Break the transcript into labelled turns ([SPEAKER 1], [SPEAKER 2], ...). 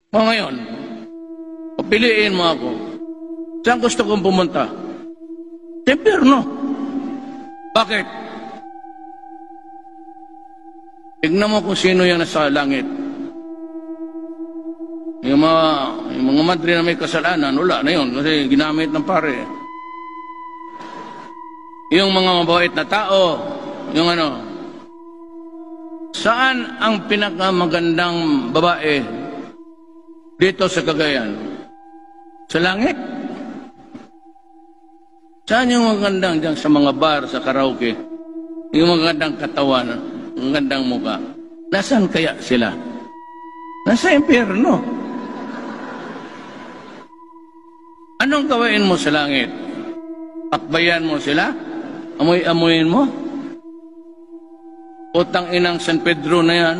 [SPEAKER 1] O ngayon, piliin mo ako. Saan gusto kong pumunta? Sa impyerno. Bakit? Tignan mo kung sino yung nasa langit. Yung mga madre na may kasalanan, wala na yun kasi ginamit ng pare. Yung mga mabait na tao, yung ano, saan ang pinakamagandang babae dito sa Cagayan? Sa langit? Saan yung magandang dyan sa mga bar, sa karaoke? Yung magandang katawan, magandang mukha. Nasaan kaya sila? Nasa impyerno. Anong gawain mo sa langit? Akbayan mo sila? Amoy-amoyin mo? Utang inang San Pedro na yan.